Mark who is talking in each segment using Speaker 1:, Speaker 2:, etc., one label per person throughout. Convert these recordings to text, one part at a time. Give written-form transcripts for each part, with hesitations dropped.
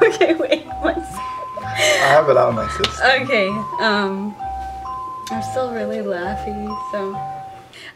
Speaker 1: Okay, wait, one second.
Speaker 2: I have it out of my system.
Speaker 1: Okay, I'm still really laughy, so.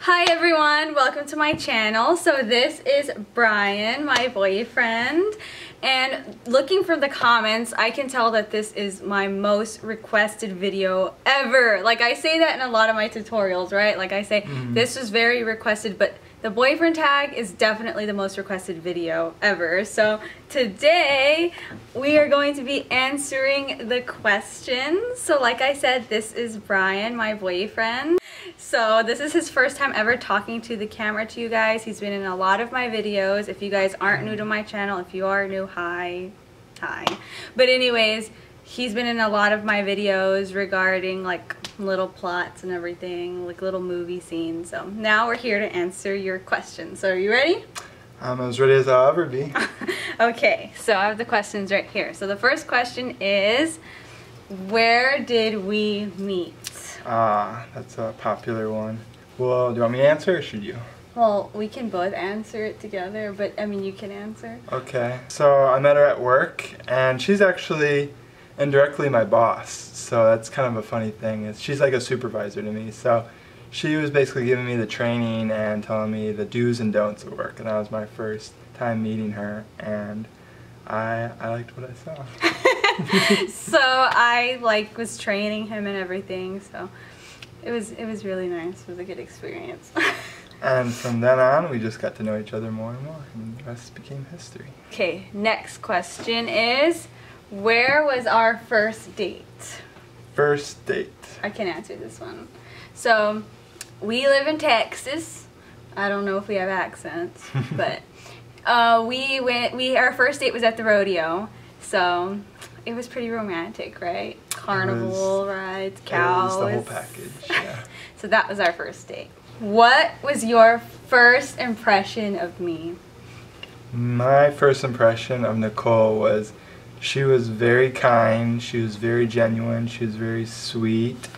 Speaker 1: Hi everyone, welcome to my channel. So this is Brian, my boyfriend, and looking from the comments, I can tell that this is my most requested video ever. Like I say that in a lot of my tutorials, right? Like I say, this was very requested, but the boyfriend tag is definitely the most requested video ever. So today we are going to be answering the questions. So like I said, this is Brian, my boyfriend. So this is his first time ever talking to the camera to you guys. He's been in a lot of my videos. If you guys aren't new to my channel, if you are new, hi. But anyways, he's been in a lot of my videos regarding like little plots and everything, like little movie scenes. So now we're here to answer your questions. So are you ready?
Speaker 2: I'm as ready as I'll ever be.
Speaker 1: Okay, so I have the questions right here. So the first question is, where did we meet?
Speaker 2: That's a popular one. Well, do you want me to answer or should you?
Speaker 1: Well, we can both answer it together, but I mean you can answer.
Speaker 2: Okay, so I met her at work and she's actually indirectly my boss, so that's kind of a funny thing. She's like a supervisor to me, so she was basically giving me the training and telling me the do's and don'ts of work, and that was my first time meeting her, and I liked what I saw.
Speaker 1: So I like was training him and everything, so it was really nice. It was a good experience.
Speaker 2: And from then on, we just got to know each other more and more, and the rest became history.
Speaker 1: Okay, next question is, where was our first date?
Speaker 2: First date.
Speaker 1: I can answer this one. So, we live in Texas. I don't know if we have accents, but our first date was at the rodeo. So, it was pretty romantic, right? Carnival rides, cows.
Speaker 2: It was the whole package, yeah.
Speaker 1: So that was our first date. What was your first impression of me?
Speaker 2: My first impression of Nikole was she was very kind, she was very genuine, she was very sweet,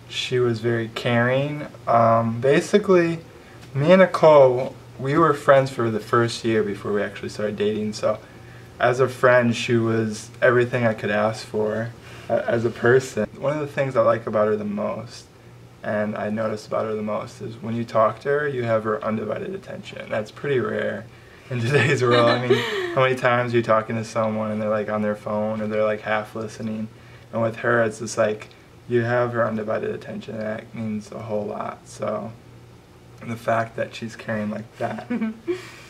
Speaker 2: she was very caring. Basically, me and Nikole, we were friends for the first year before we actually started dating, so as a friend, she was everything I could ask for as a person. One of the things I like about her the most, and I noticed about her the most, is when you talk to her, you have her undivided attention. That's pretty rare in today's world. I mean, how many times you're talking to someone and they're like on their phone or they're like half listening, and with her it's just like you have her undivided attention, and that means a whole lot. So the fact that she's caring like that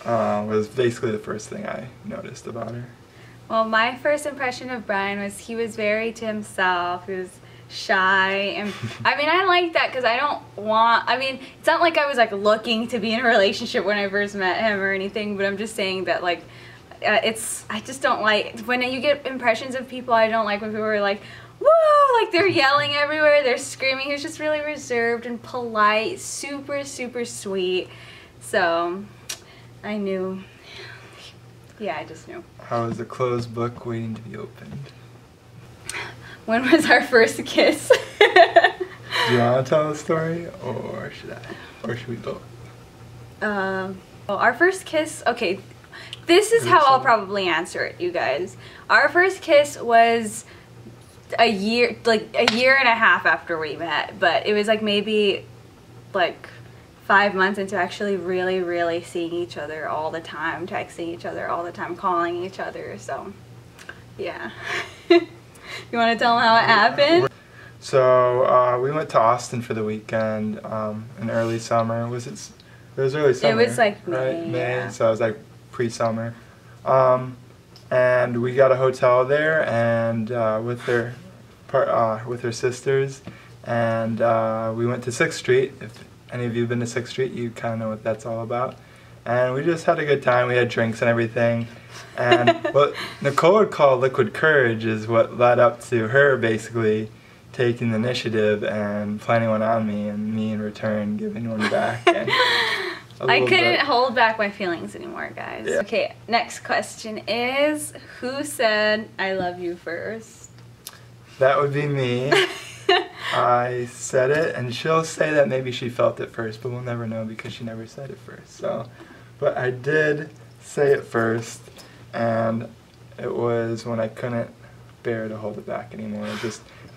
Speaker 2: was basically the first thing I noticed about her.
Speaker 1: Well, my first impression of Brian was he was very to himself. He was shy, and I mean I like that because it's not like I was like looking to be in a relationship when I first met him or anything, but I'm just saying that like I just don't like when you get impressions of people. I don't like when people are like, whoa, like they're yelling everywhere, they're screaming. He was just really reserved and polite, super sweet. So I knew, yeah, I just knew.
Speaker 2: How was a closed book waiting to be opened?
Speaker 1: When was our first kiss?
Speaker 2: Do you want to tell the story, or should I? Or should we both?
Speaker 1: Well, our first kiss, okay, this is how I'll probably answer it, you guys. Our first kiss was a year and a half after we met, but it was like maybe like 5 months into actually really seeing each other all the time, texting each other all the time, calling each other, so yeah. You want to tell them how it happened?
Speaker 2: So we went to Austin for the weekend in early summer. It was early summer.
Speaker 1: It was like May.
Speaker 2: Right? May,
Speaker 1: yeah.
Speaker 2: so it was like pre-summer. And we got a hotel there, and with her sisters, and we went to 6th Street. If any of you have been to 6th Street, you kind of know what that's all about. And we just had a good time. We had drinks and everything. And what Nikole would call liquid courage is what led up to her basically taking the initiative and planning one on me, and me in return giving one back. And
Speaker 1: I couldn't hold back my feelings anymore, guys.
Speaker 2: Yeah.
Speaker 1: Okay, next question is, who said I love you first?
Speaker 2: That would be me. I said it, and she'll say that maybe she felt it first, but we'll never know because she never said it first. So, but I did say it first, and It was when I couldn't bear to hold it back anymore.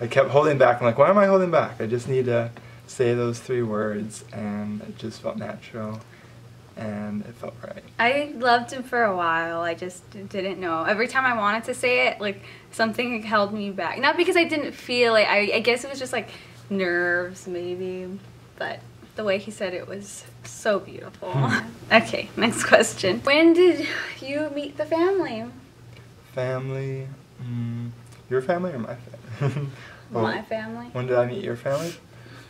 Speaker 2: I kept holding back. I'm like, why am I holding back? I just need to say those 3 words, and it just felt natural, and it felt right.
Speaker 1: I loved him for a while. I just didn't know. Every time I wanted to say it, like, something held me back. Not because I didn't feel it. I guess it was just like nerves, maybe. But the way he said it was so beautiful. Okay, next question. When did you meet the family?
Speaker 2: Family? Your family or my family? Well,
Speaker 1: my family.
Speaker 2: When did I meet your family?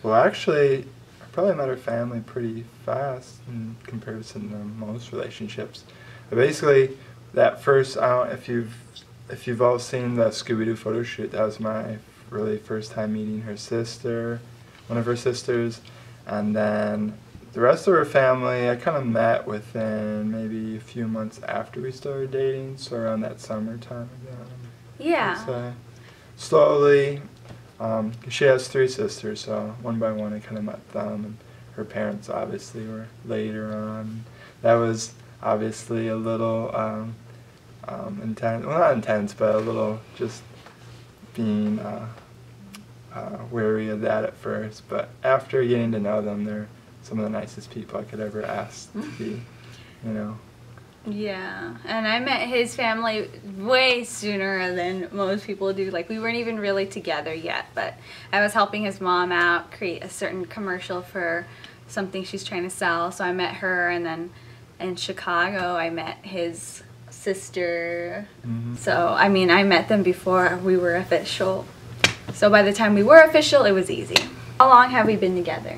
Speaker 2: Well, actually, I probably met her family pretty fast in comparison to most relationships. But basically, that first, I don't know if you've all seen the Scooby-Doo photo shoot, that was my really first time meeting her sister, one of her sisters, and then the rest of her family I kind of met within maybe a few months after we started dating, so around that summertime again.
Speaker 1: Yeah.
Speaker 2: So slowly, she has 3 sisters, so one by one I kind of met them, and her parents obviously were later on. That was obviously a little intense, well not intense, but a little just being wary of that at first, but after getting to know them, they're some of the nicest people I could ever ask to be, you know.
Speaker 1: Yeah, and I met his family way sooner than most people do. Like, we weren't even really together yet, but I was helping his mom out create a certain commercial for something she's trying to sell, so I met her, and then in Chicago I met his sister. So, I mean, I met them before we were official. So by the time we were official, it was easy. How long have we been together?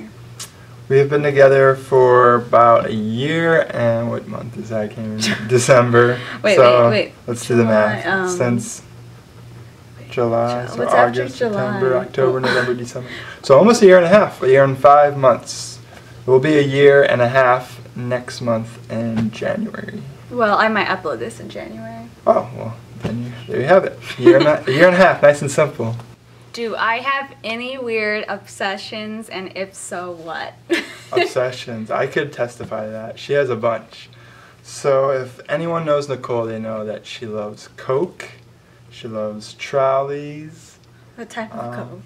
Speaker 2: We have been together for about a year, and what month is that? I can't remember. December.
Speaker 1: Wait.
Speaker 2: Let's do the math. Since July, so
Speaker 1: what's
Speaker 2: August,
Speaker 1: after July?
Speaker 2: September, October, November, December. So almost a year and a half, a year and 5 months. It will be a year and a half next month in January.
Speaker 1: Well, I might upload this in January.
Speaker 2: Oh, well, then there you have it. A year and a half, nice and simple.
Speaker 1: Do I have any weird obsessions, and if so, what?
Speaker 2: Obsessions. I could testify to that. She has a bunch. So if anyone knows Nikole, they know that she loves Coke. She loves trolleys.
Speaker 1: What type of Coke?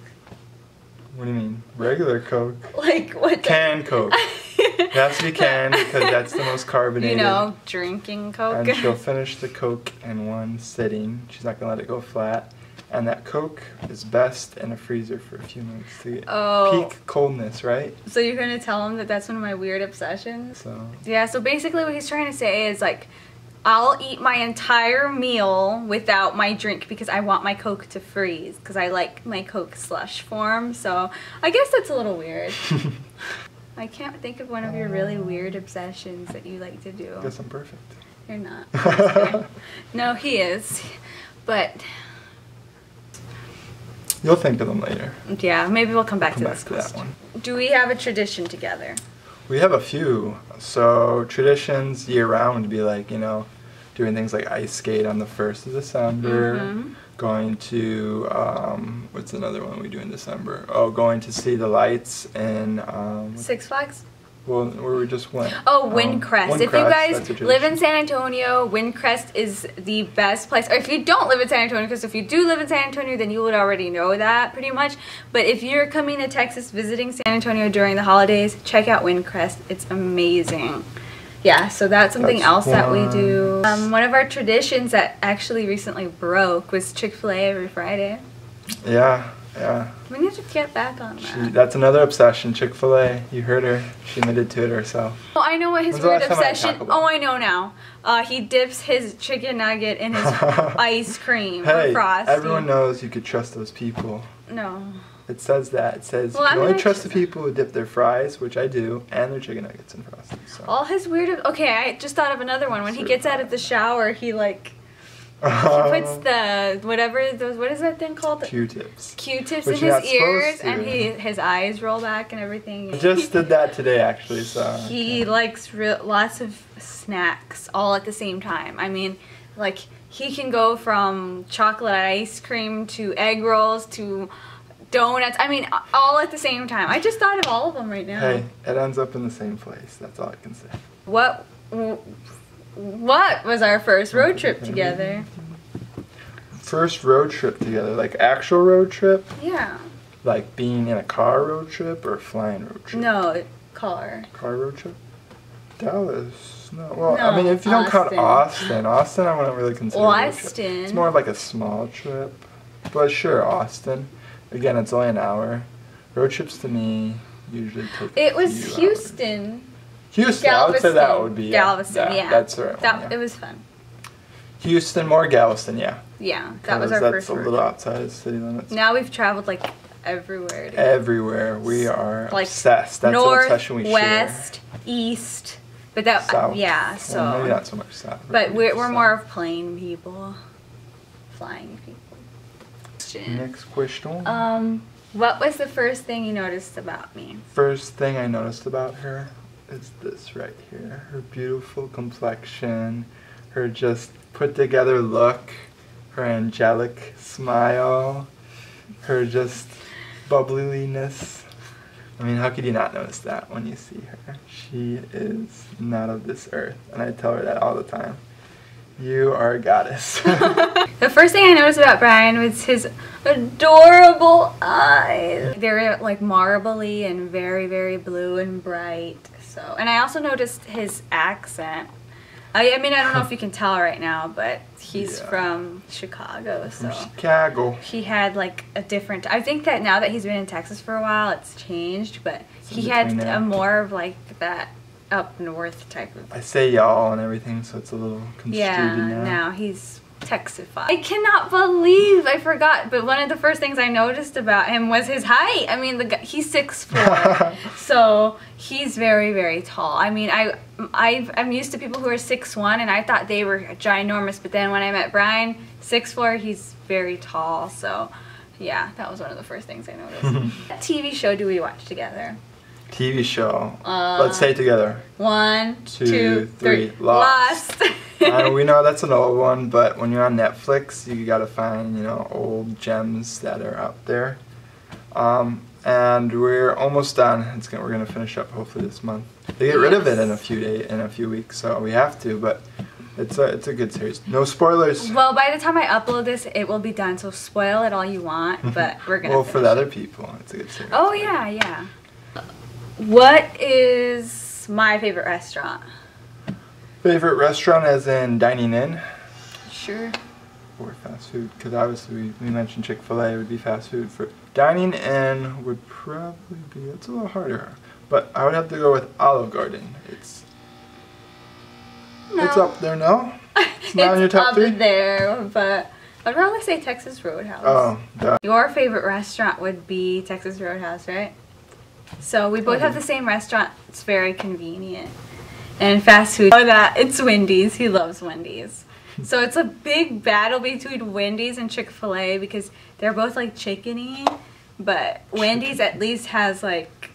Speaker 2: What do you mean? Regular Coke.
Speaker 1: Like what?
Speaker 2: Canned Coke. It has to be canned because that's the most carbonated.
Speaker 1: You know, drinking Coke.
Speaker 2: And she'll finish the Coke in one sitting. She's not going to let it go flat. And that Coke is best in a freezer for a few minutes to get peak coldness, right?
Speaker 1: So you're going to tell him that that's one of my weird obsessions?
Speaker 2: So.
Speaker 1: Yeah, so basically what he's trying to say is, like, I'll eat my entire meal without my drink because I want my Coke to freeze because I like my Coke slush form. So I guess that's a little weird. I can't think of one of your really weird obsessions that you like to do.
Speaker 2: I guess I'm perfect.
Speaker 1: You're not. No, he is. But...
Speaker 2: You'll think of them later.
Speaker 1: Yeah, maybe we'll come back to this question.
Speaker 2: That one.
Speaker 1: Do we have a tradition together?
Speaker 2: We have a few. So traditions year-round would be like, you know, doing things like ice skate on the 1st of December, going to, what's another one we do in December? Oh, going to see the lights in...
Speaker 1: Six Flags?
Speaker 2: Well, where we just went.
Speaker 1: Oh, Windcrest. If you guys live in San Antonio, Windcrest is the best place. Or if you don't live in San Antonio, because if you do live in San Antonio, then you would already know that pretty much. But if you're coming to Texas visiting San Antonio during the holidays, check out Windcrest. It's amazing. Yeah, so that's something else that we do. One of our traditions that actually recently broke was Chick-fil-A every Friday.
Speaker 2: Yeah.
Speaker 1: We need to get back on that.
Speaker 2: That's another obsession, Chick-fil-A. You heard her. She admitted to it herself.
Speaker 1: Oh, I know what his weird obsession... Oh, I know now. He dips his chicken nugget in his ice cream or frosting.
Speaker 2: Everyone knows you could trust those people.
Speaker 1: No.
Speaker 2: It says that. It says you can only trust the people who dip their fries, which I do, and their chicken nuggets in frosting. So.
Speaker 1: All his weird... Okay, I just thought of another one. When he gets out of the shower, he like... He puts the whatever those what is that thing called?
Speaker 2: Q-tips.
Speaker 1: Q-tips in his ears, and his eyes roll back and everything.
Speaker 2: I just did that today, actually. So
Speaker 1: he likes lots of snacks all at the same time. I mean, like he can go from chocolate ice cream to egg rolls to donuts. I mean, all at the same time. I just thought of all of them right now.
Speaker 2: Hey, it ends up in the same place. That's all I can say.
Speaker 1: What was our first road trip together?
Speaker 2: first road trip together, like actual road trip?
Speaker 1: Yeah.
Speaker 2: Like being in a car road trip or flying road trip?
Speaker 1: No, car.
Speaker 2: Car road trip? Dallas. No. Well,
Speaker 1: No,
Speaker 2: I mean, if you don't count
Speaker 1: Austin.
Speaker 2: Austin, I wouldn't really consider a road trip.
Speaker 1: Austin.
Speaker 2: It's more like a small trip. But sure, Austin. Again, it's only an hour. Road trips to me usually take
Speaker 1: It
Speaker 2: a
Speaker 1: was
Speaker 2: few
Speaker 1: Houston.
Speaker 2: hours. Houston,
Speaker 1: Galveston.
Speaker 2: I would say that would be
Speaker 1: Galveston, yeah.
Speaker 2: That's the right one, yeah.
Speaker 1: It was fun.
Speaker 2: Houston, more Galveston, yeah.
Speaker 1: Yeah, that was our first
Speaker 2: That's a little outside of city limits.
Speaker 1: Now we've traveled like everywhere.
Speaker 2: Everywhere. We are
Speaker 1: like
Speaker 2: obsessed. That's
Speaker 1: north,
Speaker 2: an obsession we
Speaker 1: west,
Speaker 2: share.
Speaker 1: East. But that,
Speaker 2: South.
Speaker 1: yeah, so.
Speaker 2: Well, maybe not so much south.
Speaker 1: But we're more of plane people. Flying people.
Speaker 2: Next question.
Speaker 1: What was the first thing you noticed about me?
Speaker 2: First thing I noticed about her is this right here. Her beautiful complexion, her just put together look, her angelic smile, her just bubbliness. I mean, how could you not notice that when you see her? She is not of this earth, and I tell her that all the time. You are a goddess.
Speaker 1: The first thing I noticed about Brian was his adorable eyes. They were like marbly and very, very blue and bright. So, and I also noticed his accent. I mean, I don't know if you can tell right now, but he's from Chicago, so.
Speaker 2: From Chicago.
Speaker 1: He had like a different, I think that now that he's been in Texas for a while, it's changed, but he had a more of like that up north type of.
Speaker 2: I say y'all and everything, so it's a little construed now.
Speaker 1: Now he's Texified. I cannot believe I forgot, but one of the first things I noticed about him was his height. I mean, the guy, he's 6'4", so he's very, very tall. I mean, I'm used to people who are 6'1", and I thought they were ginormous, but then when I met Brian, 6'4", he's very tall, so yeah, that was one of the first things I noticed. What TV show do we watch together?
Speaker 2: TV show. Let's say it together.
Speaker 1: 1, 2, 3.
Speaker 2: Lost. We know that's an old one, but when you're on Netflix, you gotta find, you know, old gems that are out there. And we're almost done. We're gonna finish up hopefully this month. They get rid of it in a few weeks, so we have to. But it's a good series. No spoilers.
Speaker 1: Well, by the time I upload this, it will be done. So spoil it all you want, but we're gonna.
Speaker 2: Well, for the other people, it's a good series.
Speaker 1: Oh yeah, yeah. What is my favorite restaurant?
Speaker 2: Favorite restaurant as in dining in?
Speaker 1: Sure.
Speaker 2: Or fast food, because obviously we mentioned Chick-fil-A would be fast food. For dining in would probably be, it's a little harder, but I would have to go with Olive Garden. It's up there, no? It's not in your top 3?
Speaker 1: It's up there, but I'd probably say Texas Roadhouse.
Speaker 2: Oh, duh.
Speaker 1: Your favorite restaurant would be Texas Roadhouse, right? So we both have the same restaurant. It's very convenient. And fast food. Oh, that it's Wendy's. He loves Wendy's. So it's a big battle between Wendy's and Chick-fil-A because they're both like chickeny, but Wendy's at least has like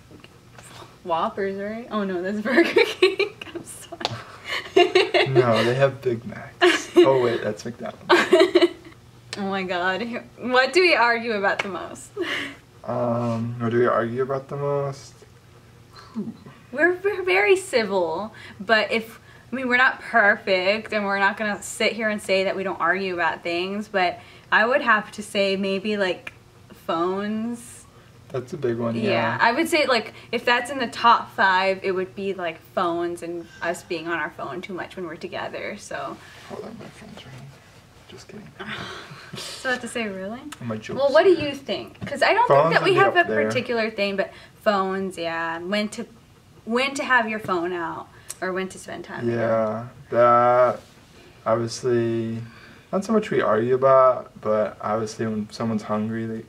Speaker 1: Whoppers, right? Oh no, that's Burger King. I'm sorry.
Speaker 2: No, they have Big Macs. Oh wait, that's McDonald's.
Speaker 1: Oh my God. What do we argue about the most?
Speaker 2: What do we argue about the most?
Speaker 1: We're very civil, but I mean, we're not perfect, and we're not gonna sit here and say that we don't argue about things, but I would have to say maybe like phones.
Speaker 2: That's a big one, yeah.
Speaker 1: Yeah, I would say like if that's in the top 5, it would be like phones and us being on our phone too much when we're together, so.
Speaker 2: Hold on, my phone's ringing. Just kidding.
Speaker 1: So I have to say, really?
Speaker 2: Well,
Speaker 1: what do you think? Because I don't think that we have a particular thing, but phones, yeah. When to have your phone out or when to spend time together.
Speaker 2: Yeah, that obviously not so much we argue about, but obviously when someone's hungry,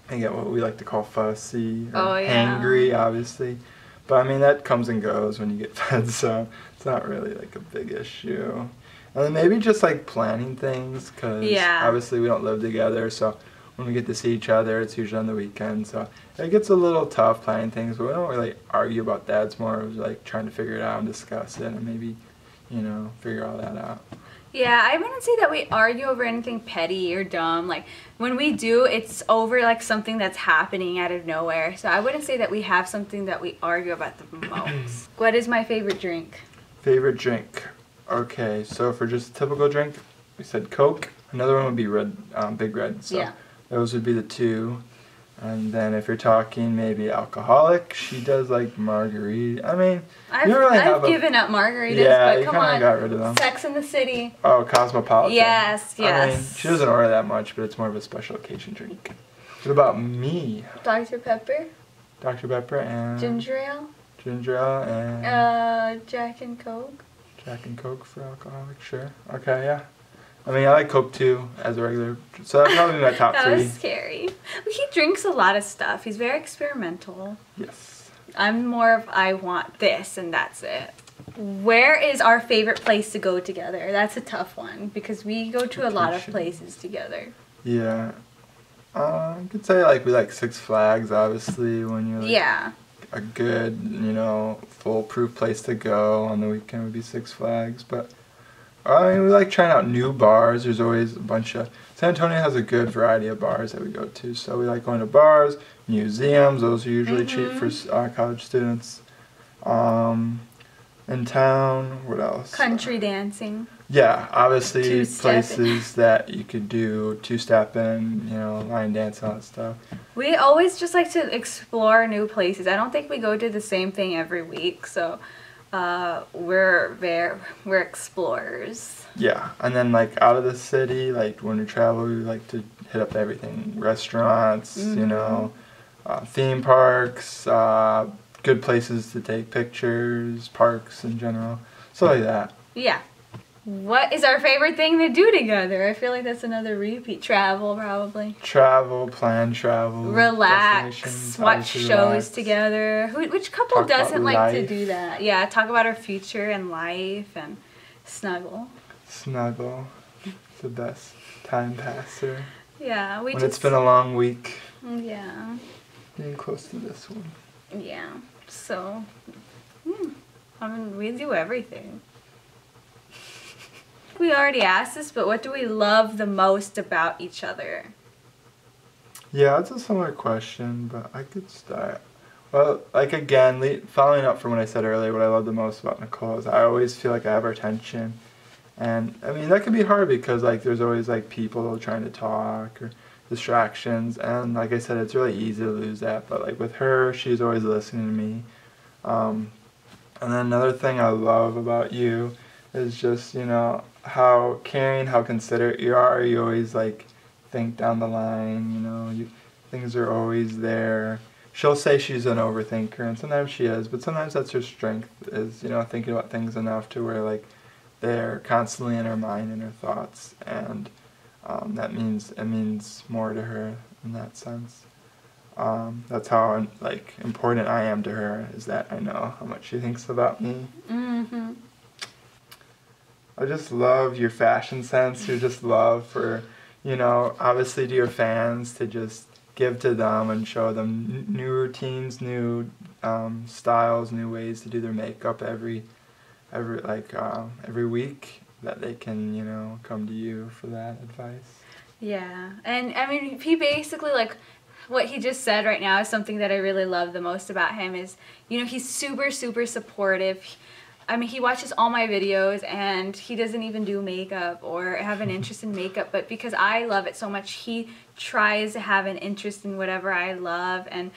Speaker 2: they get what we like to call fussy or hangry, obviously. But I mean, that comes and goes when you get fed, so it's not really like a big issue. And then maybe just like planning things, because obviously we don't live together, so when we get to see each other, it's usually on the weekend, so it gets a little tough planning things, but we don't really argue about that. It's more of like trying to figure it out and discuss it and maybe, you know, figure all that out.
Speaker 1: Yeah, I wouldn't say that we argue over anything petty or dumb. Like, when we do, it's over like something that's happening out of nowhere. So I wouldn't say that we have something that we argue about the most. What is my favorite drink?
Speaker 2: Favorite drink? Okay, so for just a typical drink, we said Coke. Another one would be Red, Big Red. So
Speaker 1: yeah.
Speaker 2: those would be the two. And then if you're talking maybe alcoholic, she does like margarita. I mean,
Speaker 1: I've,
Speaker 2: you don't really
Speaker 1: I've given up margaritas,
Speaker 2: yeah,
Speaker 1: but
Speaker 2: you
Speaker 1: come on.
Speaker 2: got rid of them.
Speaker 1: Sex in the City.
Speaker 2: Oh, Cosmopolitan.
Speaker 1: Yes, yes.
Speaker 2: I mean, she doesn't order that much, but it's more of a special occasion drink. What about me?
Speaker 1: Dr. Pepper.
Speaker 2: Dr. Pepper and...
Speaker 1: Ginger ale.
Speaker 2: Ginger ale and...
Speaker 1: Jack and Coke.
Speaker 2: Jack and Coke for alcoholic, sure. Okay, yeah. I mean, I like Coke too, as a regular, so that's probably my top three.
Speaker 1: That was scary. He drinks a lot of stuff. He's very experimental.
Speaker 2: Yes.
Speaker 1: I'm more of, I want this, and that's it. Where is our favorite place to go together? That's a tough one, because we go to a lot of places together.
Speaker 2: Yeah. I could say, like, we like Six Flags, obviously, when you're, like,
Speaker 1: yeah.
Speaker 2: a good, you know, foolproof place to go on the weekend would be Six Flags, but... I mean, we like trying out new bars. There's always a bunch of... San Antonio has a good variety of bars that we go to. So we like going to bars, museums. Those are usually cheap for college students. In town, what else?
Speaker 1: Country dancing.
Speaker 2: Yeah, obviously
Speaker 1: Two-stepping.
Speaker 2: places that you could do two-stepping, you know, line dance, all that stuff.
Speaker 1: We always just like to explore new places. I don't think we go do the same thing every week, so... we're explorers.
Speaker 2: Yeah, and then like out of the city, like when we travel, we like to hit up everything: restaurants, you know, theme parks, good places to take pictures, parks in general, stuff like that.
Speaker 1: Yeah. What is our favorite thing to do together? I feel like that's another repeat. Travel, probably.
Speaker 2: Travel, plan travel.
Speaker 1: Relax, watch shows together. Which couple doesn't like to do that? Yeah, talk about our future and life and snuggle.
Speaker 2: Snuggle. It's the best time passer.
Speaker 1: Yeah,
Speaker 2: when it's been a long week.
Speaker 1: Yeah.
Speaker 2: Getting close to this one.
Speaker 1: Yeah, so, I mean, we do everything. We already asked this, but what do we love the most about each other?
Speaker 2: Yeah, it's a similar question, but I could start. Well, like again, following up from what I said earlier, what I love the most about Nikole is I always feel like I have her attention. And, I mean, that can be hard because, like, there's always, like, people trying to talk or distractions. And, like I said, it's really easy to lose that. But, like, with her, she's always listening to me. And then another thing I love about you is just, you know, how caring, how considerate you are. You always, like, think down the line, you know. Things are always there. She'll say she's an overthinker, and sometimes she is. But sometimes that's her strength is, you know, thinking about things enough to where, like, they're constantly in her mind and her thoughts, and it means more to her in that sense. That's how like important I am to her, is that I know how much she thinks about me.
Speaker 1: Mm-hmm.
Speaker 2: I just love your fashion sense. Your just love for, you know, obviously to your fans, to just give to them and show them new routines, new styles, new ways to do their makeup every week, that they can, you know, come to you for that advice.
Speaker 1: Yeah, and I mean, he basically, like, what he just said right now is something that I really love the most about him is, you know, he's super, super supportive. I mean, he watches all my videos and he doesn't even do makeup or have an interest in makeup, but because I love it so much, he tries to have an interest in whatever I love. And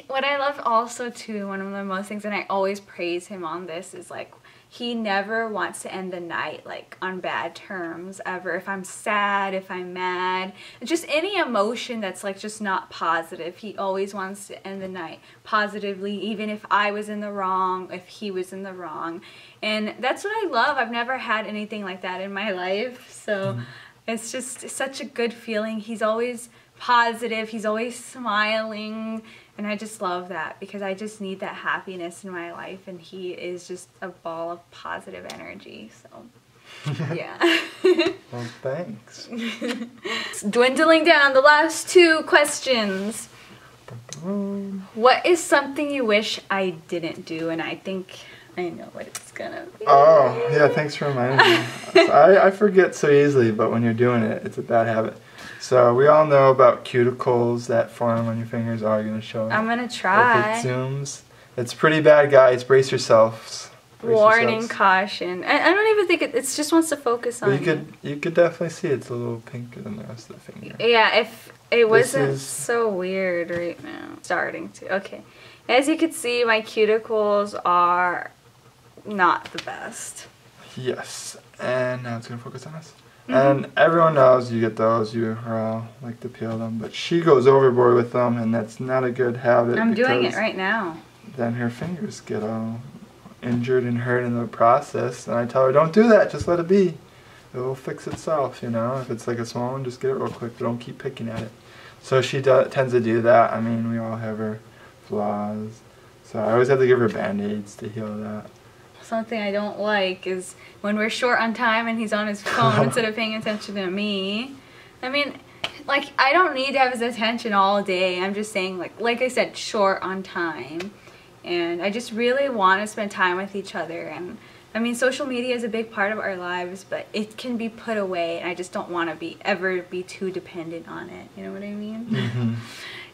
Speaker 1: what I love also too, one of the most things, and I always praise him on this, is like, he never wants to end the night like on bad terms ever. If I'm sad, if I'm mad, just any emotion that's like just not positive, he always wants to end the night positively, even if I was in the wrong, if he was in the wrong. And that's what I love. I've never had anything like that in my life, so it's just such a good feeling. He's always positive, he's always smiling, and I just love that because I just need that happiness in my life, and he is just a ball of positive energy, so yeah.
Speaker 2: Well, thanks.
Speaker 1: Dwindling down, the last two questions. What is something you wish I didn't do? And I think I know what it's gonna be.
Speaker 2: Oh, yeah, thanks for reminding me. I forget so easily, but when you're doing it, it's a bad habit. So we all know about cuticles that form on your fingers. Oh, you're going to show it?
Speaker 1: I'm going to try.
Speaker 2: If it zooms. It's pretty bad, guys. Brace yourselves.
Speaker 1: Warning, caution. I don't even think it just wants to focus on
Speaker 2: you could definitely see it's a little pinker than the rest of the finger.
Speaker 1: Yeah, if it wasn't so weird right now. Starting to. Okay. As you can see, my cuticles are not the best.
Speaker 2: Yes. And now it's going to focus on us. And everyone knows you get those. You all like to peel them. But she goes overboard with them, and that's not a good habit.
Speaker 1: I'm doing it right now.
Speaker 2: Then her fingers get all injured and hurt in the process. And I tell her, don't do that. Just let it be. It will fix itself, you know. If it's like a small one, just get it real quick. But don't keep picking at it. So she tends to do that. I mean, we all have our flaws. So I always have to give her Band-Aids to heal that.
Speaker 1: Something I don't like is when we're short on time and he's on his phone instead of paying attention to me. I mean, like, I don't need to have his attention all day. I'm just saying, like I said, short on time. And I just really want to spend time with each other. And I mean, social media is a big part of our lives, but it can be put away. And I just don't want to ever be too dependent on it. You know what I mean?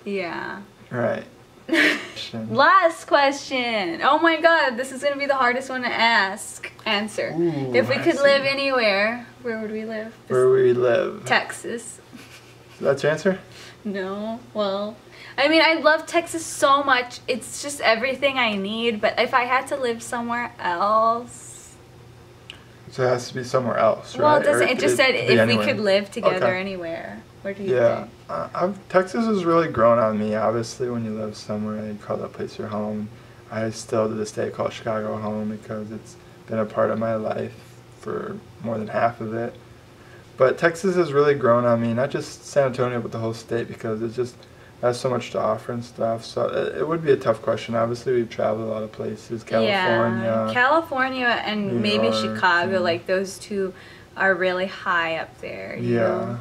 Speaker 1: Yeah.
Speaker 2: Right.
Speaker 1: Last question. Oh my god, this is going to be the hardest one to answer.
Speaker 2: Ooh,
Speaker 1: if we could live anywhere, where would we live?
Speaker 2: Where would we live?
Speaker 1: Texas.
Speaker 2: That's your answer?
Speaker 1: No. Well, I mean, I love Texas so much. It's just everything I need. But if I had to live somewhere else...
Speaker 2: So it has to be somewhere else, right?
Speaker 1: Well, it doesn't. It just said if we could live together
Speaker 2: Okay.
Speaker 1: anywhere. Where do you think?
Speaker 2: Texas has really grown on me. Obviously, when you live somewhere, you call that place your home. I still, to this day, call Chicago home because it's been a part of my life for more than half of it. But Texas has really grown on me, not just San Antonio, but the whole state, because it just has so much to offer and stuff. So it would be a tough question. Obviously, we've traveled a lot of places. California.
Speaker 1: Yeah, California and
Speaker 2: New
Speaker 1: maybe
Speaker 2: York,
Speaker 1: Chicago. Like, those two are really high up there. You know?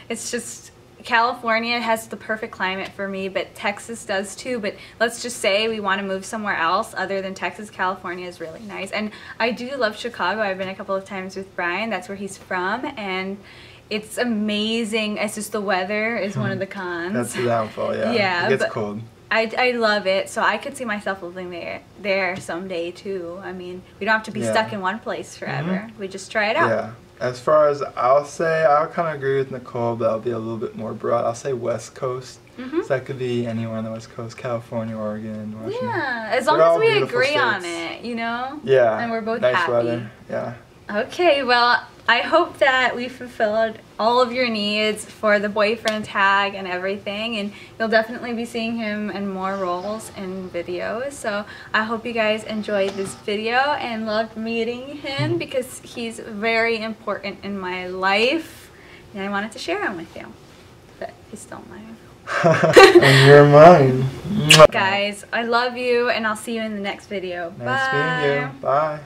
Speaker 1: It's just, California has the perfect climate for me, but Texas does too. But let's just say we want to move somewhere else other than Texas. California is really nice. And I do love Chicago. I've been a couple of times with Brian. That's where he's from. And it's amazing. It's just the weather is one of the cons.
Speaker 2: That's the downfall, yeah.
Speaker 1: Yeah,
Speaker 2: it gets cold.
Speaker 1: I love it. So I could see myself living there someday too. I mean, we don't have to be stuck in one place forever. We just try it out.
Speaker 2: Yeah. As far as I'll kind of agree with Nikole, but I'll be a little bit more broad. I'll say West Coast. So that could be anywhere on the West Coast, California, Oregon, Washington.
Speaker 1: Yeah, as long as we agree on it, you know?
Speaker 2: Yeah.
Speaker 1: And we're both
Speaker 2: nice
Speaker 1: happy.
Speaker 2: Weather. Yeah.
Speaker 1: Okay, well, I hope that we fulfilled all of your needs for the boyfriend tag and everything, and you'll definitely be seeing him in more roles and videos. So I hope you guys enjoyed this video and loved meeting him because he's very important in my life, and I wanted to share him with you. But he's still mine.
Speaker 2: And you're mine.
Speaker 1: Guys, I love you, and I'll see you in the next video.
Speaker 2: Nice
Speaker 1: Bye.
Speaker 2: meeting you. Bye.